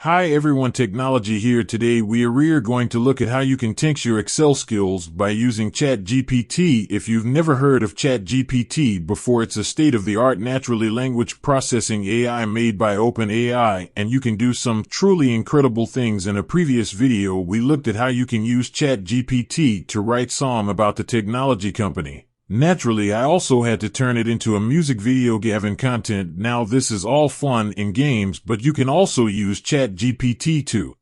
Hi everyone, Technology here. Today we are going to look at how you can test your Excel skills by using ChatGPT. If you've never heard of ChatGPT before, it's a state-of-the-art naturally language processing AI made by OpenAI, and you can do some truly incredible things. In a previous video, we looked at how you can use ChatGPT to write song about the technology company. Naturally, I also had to turn it into a music video given content. Now this is all fun in games, but you can also use ChatGPT to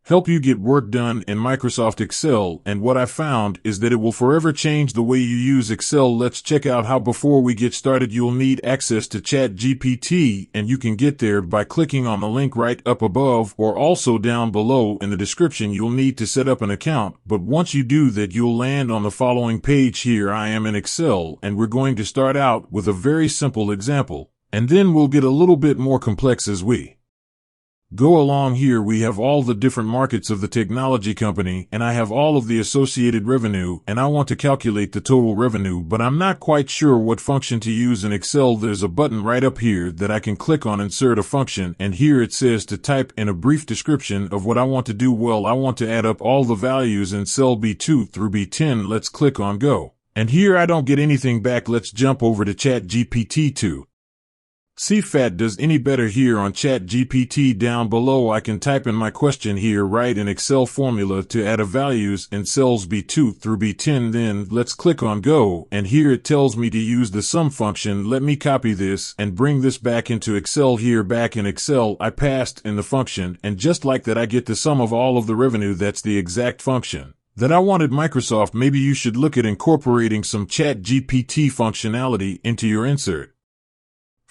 help you get work done in Microsoft Excel, and what I found is that it will forever change the way you use Excel. Let's check out how. Before we get started, you'll need access to ChatGPT, and you can get there by clicking on the link right up above or also down below in the description. You'll need to set up an account, but once you do that, you'll land on the following page here. I am in Excel, and we're going to start out with a very simple example, and then we'll get a little bit more complex as we go along. Here we have all the different markets of the technology company, and I have all of the associated revenue, and I want to calculate the total revenue, but I'm not quite sure what function to use in Excel. There's a button right up here that I can click on, insert a function, and here it says to type in a brief description of what I want to do. Well, I want to add up all the values in cell B2 through B10. Let's click on go. And here I don't get anything back. Let's jump over to ChatGPT to see if that does any better. Here on ChatGPT down below, I can type in my question here, write an Excel formula to add a values in cells B2 through B10. Then let's click on go, and here it tells me to use the sum function. Let me copy this and bring this back into Excel. Here back in Excel, I passed in the function, and just like that I get the sum of all of the revenue. That's the exact function that I wanted. Microsoft, maybe you should look at incorporating some ChatGPT functionality into your insert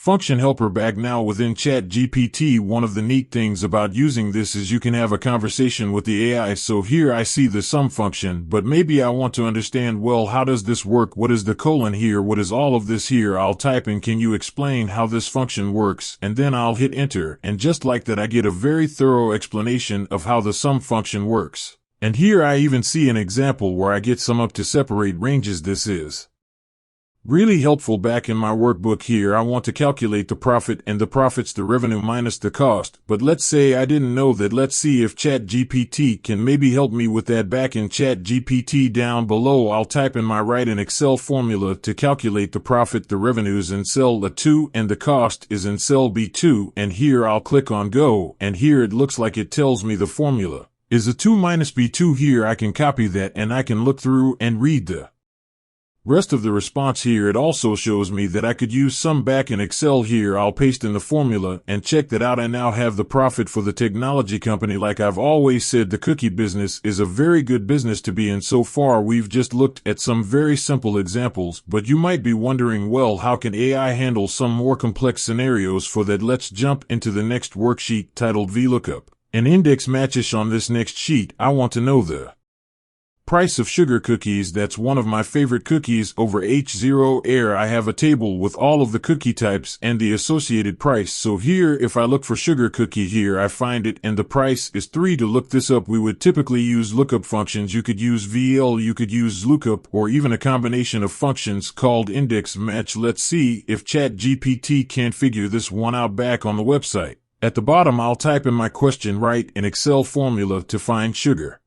function helper bag. Now within ChatGPT, one of the neat things about using this is you can have a conversation with the AI. So here I see the sum function, but maybe I want to understand, well, how does this work? What is the colon here? What is all of this here? I'll type in, can you explain how this function works? And then I'll hit enter, and just like that I get a very thorough explanation of how the sum function works. And here I even see an example where I get sum up to separate ranges. This is really helpful. Back in my workbook here, I want to calculate the profit, and the profit's the revenue minus the cost. But let's say I didn't know that. Let's see if ChatGPT can maybe help me with that. Back in ChatGPT down below, I'll type in my write an Excel formula to calculate the profit. The revenues in cell A2 and the cost is in cell B2, and here I'll click on go, and here it looks like it tells me the formula is A2 minus B2. Here I can copy that, and I can look through and read the rest of the response. Here it also shows me that I could use sum back in Excel. Here I'll paste in the formula and check that out. I now have the profit for the technology company. Like I've always said, the cookie business is a very good business to be in. So far we've just looked at some very simple examples, but you might be wondering, well, how can AI handle some more complex scenarios? For that, let's jump into the next worksheet titled VLOOKUP and index matches. On this next sheet, I want to know the price of sugar cookies. That's one of my favorite cookies. Over H0 air, I have a table with all of the cookie types and the associated price. So here, if I look for sugar cookie here, I find it, and the price is 3. To look this up, we would typically use lookup functions. You could use VL, you could use lookup, or even a combination of functions called index match. Let's see if ChatGPT can figure this one out. Back on the website, at the bottom, I'll type in my question, write an Excel formula to find sugar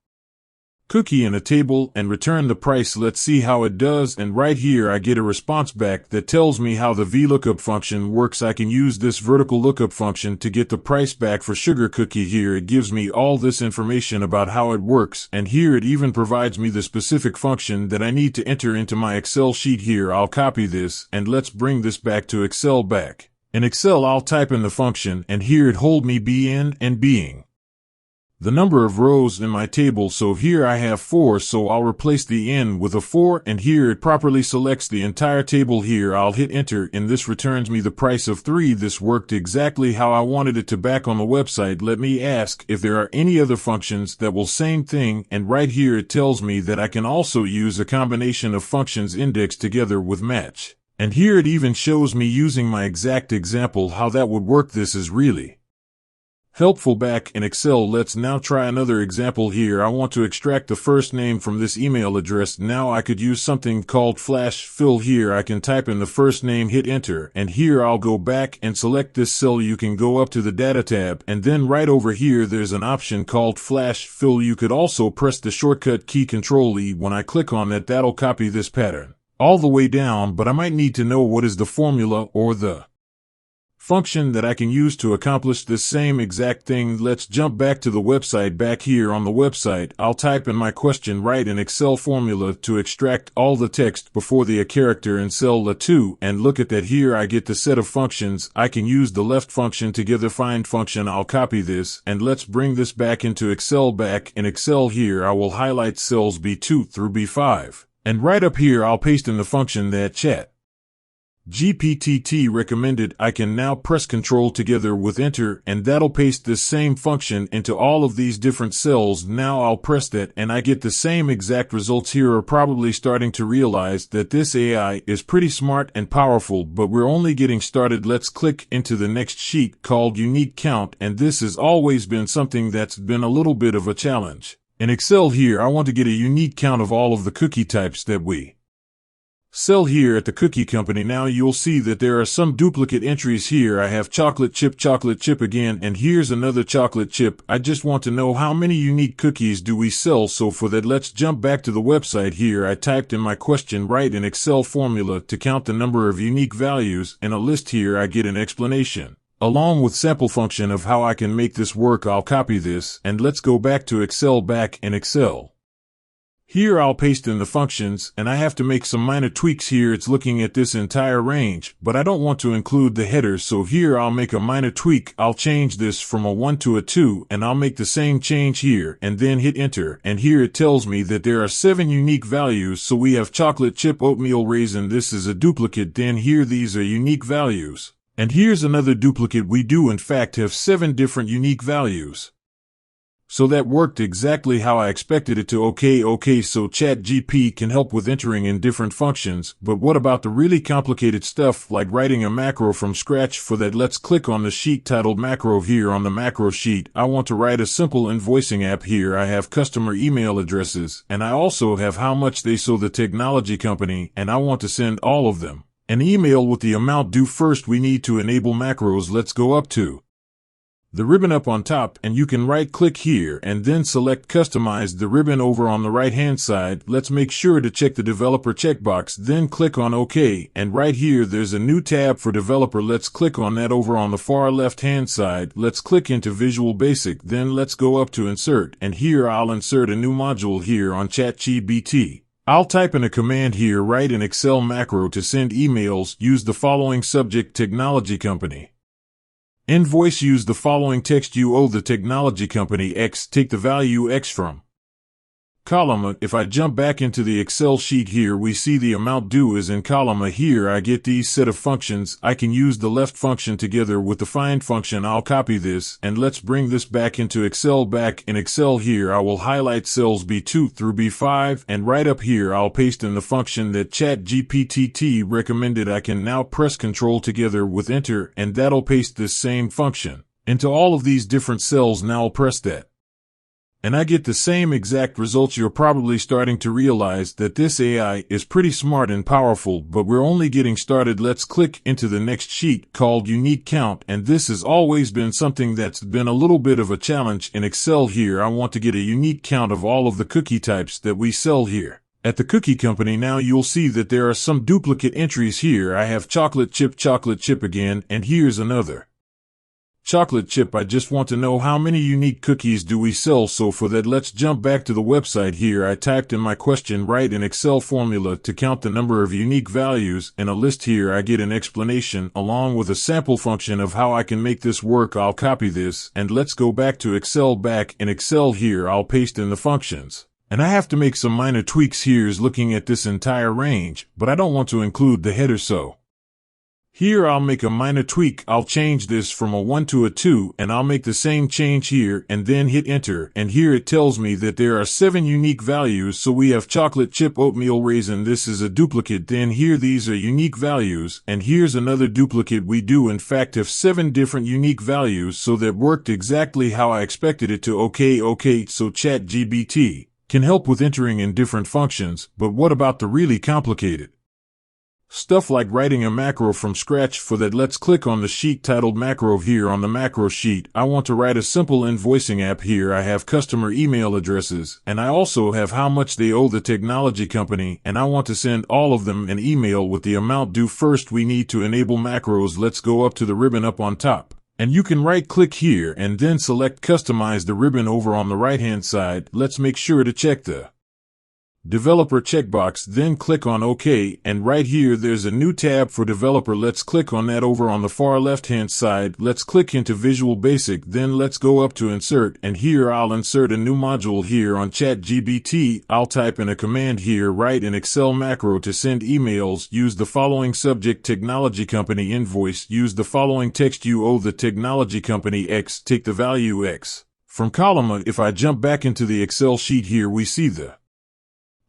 cookie in a table, and return the price. Let's see how it does, and right here I get a response back that tells me how the VLOOKUP function works. I can use this vertical lookup function to get the price back for sugar cookie. Here it gives me all this information about how it works, and here it even provides me the specific function that I need to enter into my Excel sheet. Here I'll copy this, and let's bring this back to Excel. Back in Excel, I'll type in the function, and here it hold me BN and being the number of rows in my table. So here I have 4, so I'll replace the N with a 4, and here it properly selects the entire table. Here I'll hit enter, and this returns me the price of 3. This worked exactly how I wanted it to. Back on the website, let me ask if there are any other functions that will same thing, and right here it tells me that I can also use a combination of functions indexed together with match. And here it even shows me using my exact example how that would work. This is really Helpful back in Excel. Let's now try another example here. I want to extract the first name from this email address. Now I could use something called flash fill here. I can type in the first name, hit enter, and here I'll go back and select this cell. You can go up to the data tab, and then right over here there's an option called flash fill. You could also press the shortcut key Control-E. When I click on that, that'll copy this pattern all the way down, but I might need to know what is the formula or the function that I can use to accomplish this same exact thing. Let's jump back to the website. Back here on the website, I'll type in my question, write an Excel formula to extract all the text before the character in cell A2, and look at that. Here I get the set of functions. I can use the left function to get the find function. I'll copy this, and let's bring this back into Excel. Back in Excel here, I will highlight cells B2 through B5, and right up here I'll paste in the function that ChatGPT recommended. I can now press Control together with Enter, and that'll paste this same function into all of these different cells. Now I'll press that, and I get the same exact results. Here are probably starting to realize that this AI is pretty smart and powerful, but we're only getting started. Let's click into the next sheet called Unique Count, and this has always been something that's been a little bit of a challenge. In Excel here, I want to get a unique count of all of the cookie types that we sell here at the cookie company. Now you'll see that there are some duplicate entries here. I have chocolate chip again, and here's another chocolate chip. I just want to know how many unique cookies do we sell. So for that, let's jump back to the website here. I typed in my question, write an Excel formula to count the number of unique values. In a list here, I get an explanation along with sample function of how I can make this work. I'll copy this, and let's go back to Excel. Back in Excel here, I'll paste in the functions, and I have to make some minor tweaks here. It's looking at this entire range, but I don't want to include the headers, so here I'll make a minor tweak. I'll change this from a 1 to a 2, and I'll make the same change here, and then hit enter, and here it tells me that there are 7 unique values. So we have chocolate chip, oatmeal, raisin. This is a duplicate. Then here, these are unique values. And here's another duplicate. We do in fact have 7 different unique values. So that worked exactly how I expected it to. Okay, so ChatGPT can help with entering in different functions, but what about the really complicated stuff like writing a macro from scratch? For that, let's click on the sheet titled Macro. Here on the macro sheet, I want to write a simple invoicing app. Here I have customer email addresses, and I also have how much they sold the technology company, and I want to send all of them an email with the amount due. First, we need to enable macros. Let's go up to the ribbon up on top, and you can right-click here and then select Customize the ribbon over on the right-hand side. Let's make sure to check the developer checkbox, then click on OK, and right here there's a new tab for developer. Let's click on that over on the far left-hand side. Let's click into Visual Basic, then let's go up to Insert, and here I'll insert a new module here on ChatGPT. I'll type in a command here, write an Excel macro to send emails. Use the following subject, technology company. Invoice, use the following text, you owe the technology company X, take the value X from column. If I jump back into the Excel sheet here, we see the amount due is in column A. Here I get these set of functions. I can use the left function together with the find function. I'll copy this, and let's bring this back into Excel. Back in Excel here, I will highlight cells B2 through B5, and right up here I'll paste in the function that ChatGPT recommended. I can now press Control together with Enter, and that'll paste this same function into all of these different cells. Now I'll press that, and I get the same exact results. You're probably starting to realize that this AI is pretty smart and powerful, but we're only getting started. Let's click into the next sheet called Unique Count, and this has always been something that's been a little bit of a challenge in Excel. Here I want to get a unique count of all of the cookie types that we sell here at the cookie company. Now you'll see that there are some duplicate entries here. I have chocolate chip again, and here's another chocolate chip. I just want to know how many unique cookies do we sell. So for that, let's jump back to the website here. I typed in my question, write an Excel formula to count the number of unique values. In a list here, I get an explanation along with a sample function of how I can make this work. I'll copy this, and let's go back to Excel. Back in Excel here, I'll paste in the functions, and I have to make some minor tweaks here. Is looking at this entire range, but I don't want to include the header, so Here I'll make a minor tweak. I'll change this from a 1 to a 2, and I'll make the same change here and then hit enter. And here it tells me that there are 7 unique values. So we have chocolate chip oatmeal raisin. This is a duplicate. Then here these are unique values, and here's another duplicate. We do in fact have 7 different unique values, so that worked exactly how I expected it to. Okay, so ChatGPT can help with entering in different functions, but what about the really complicated stuff like writing a macro from scratch? For that, let's click on the sheet titled Macro. Here on the macro sheet, I want to write a simple invoicing app. Here I have customer email addresses, and I also have how much they owe the technology company, and I want to send all of them an email with the amount due. First, we need to enable macros. Let's go up to the ribbon up on top, and you can right-click here and then select Customize the ribbon over on the right-hand side. Let's make sure to check the Developer checkbox, then click on OK, and right here there's a new tab for Developer. Let's click on that over on the far left-hand side. Let's click into Visual Basic, then let's go up to Insert, and here I'll insert a new module. Here on ChatGPT, I'll type in a command here, write an Excel macro to send emails. Use the following subject: technology company invoice. Use the following text: you owe the technology company X. Take the value X from column A. If I jump back into the Excel sheet, here we see the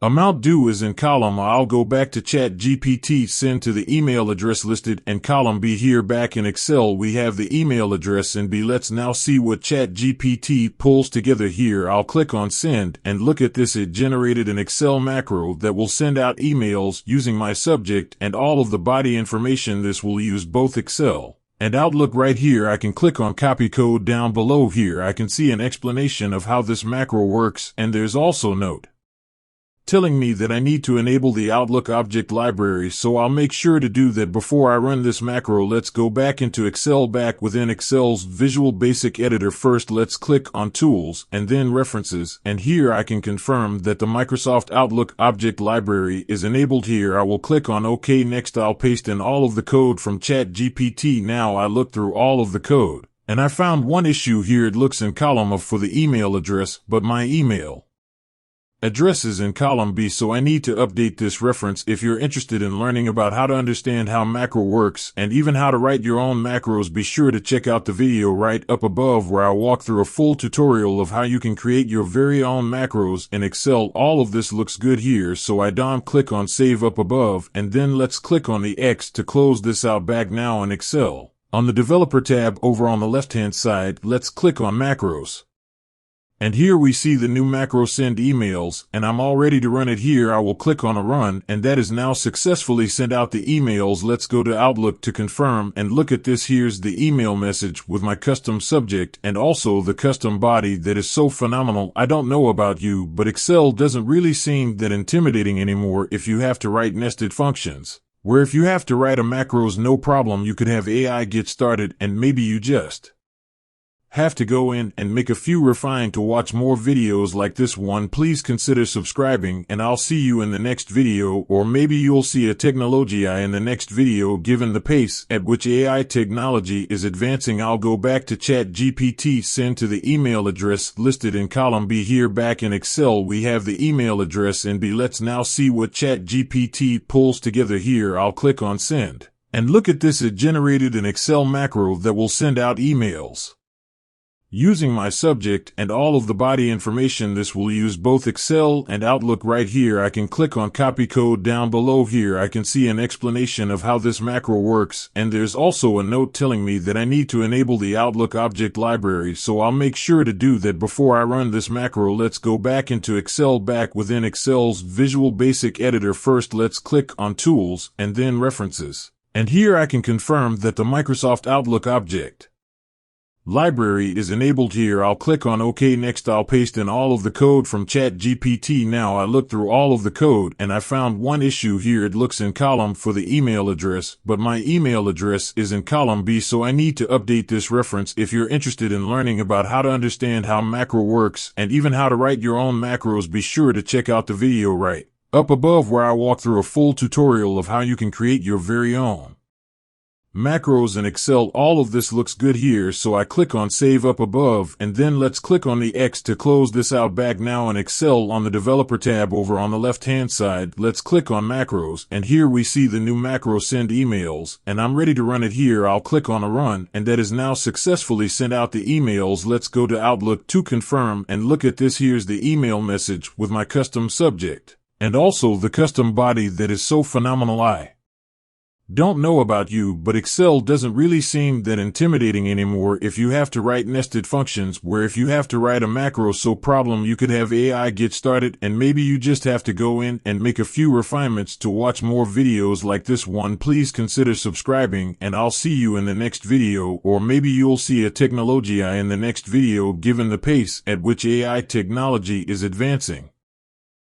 amount due is in column A. I'll go back to ChatGPT, send to the email address listed, and column B. Here back in Excel we have the email address in B. Let's now see what ChatGPT pulls together. Here I'll click on send, and look at this, it generated an Excel macro that will send out emails using my subject and all of the body information. This will use both Excel and Outlook. Right here I can click on copy code. Down below here I can see an explanation of how this macro works, and there's also a note telling me that I need to enable the Outlook object library, so I'll make sure to do that before I run this macro. Let's go back into Excel, back within Excel's Visual Basic editor. First let's click on Tools and then References, and here I can confirm that the Microsoft Outlook object library is enabled. Here I will click on OK. Next I'll paste in all of the code from ChatGPT. Now I look through all of the code, and I found one issue here. It looks in column A for the email address, but my email address is in column B, so I need to update this reference. If you're interested in learning about how to understand how macro works and even how to write your own macros, be sure to check out the video right up above where I walk through a full tutorial of how you can create your very own macros in Excel. All of this looks good here, so I click on Save up above, and then let's click on the X to close this out. Back now in Excel, on the Developer tab over on the left-hand side, let's click on Macros. And here we see the new macro, send emails, and I'm all ready to run it. Here I will click on a run, and that is now successfully sent out the emails. Let's go to Outlook to confirm, and look at this. Here's the email message with my custom subject and also the custom body. That is so phenomenal. I don't know about you, but Excel doesn't really seem that intimidating anymore if you have to write nested functions, where if you have to write a macros, no problem, you could have AI get started, and maybe you just have to go in and make a few refine. To watch more videos like this one, please consider subscribing, and I'll see you in the next video, or maybe you'll see a Technologia in the next video. Given the pace at which AI technology is advancing, I'll go back to ChatGPT, send to the email address listed in column B. Here back in Excel we have the email address in B. Let's now see what ChatGPT pulls together. Here I'll click on send, and look at this, it generated an Excel macro that will send out emails using my subject and all of the body information. This will use both Excel and Outlook. Right here I can click on copy code. Down below here I can see an explanation of how this macro works, and there's also a note telling me that I need to enable the Outlook object library, so I'll make sure to do that before I run this macro. Let's go back into Excel, back within Excel's Visual Basic editor. First let's click on Tools and then References, and here I can confirm that the Microsoft Outlook object library is enabled. Here I'll click on OK. Next I'll paste in all of the code from ChatGPT. Now I look through all of the code, and I found one issue here. It looks in column for the email address, but my email address is in column B, so I need to update this reference. If you're interested in learning about how to understand how macro works and even how to write your own macros, be sure to check out the video right up above where I walk through a full tutorial of how you can create your very own macros and Excel. All of this looks good here, so I click on Save up above, and then let's click on the X to close this out. Back now in Excel on the Developer tab over on the left-hand side, let's click on Macros, and here we see the new macro Send Emails, and I'm ready to run it here. I'll click on a Run, and that is now successfully sent out the emails. Let's go to Outlook to confirm, and look at this. Here's the email message with my custom subject, and also the custom body that is so phenomenal. I don't know about you, but Excel doesn't really seem that intimidating anymore if you have to write nested functions, where if you have to write a macro so problem you could have AI get started, and maybe you just have to go in and make a few refinements. To watch more videos like this one, please consider subscribing, and I'll see you in the next video, or maybe you'll see a Technologia in the next video given the pace at which AI technology is advancing.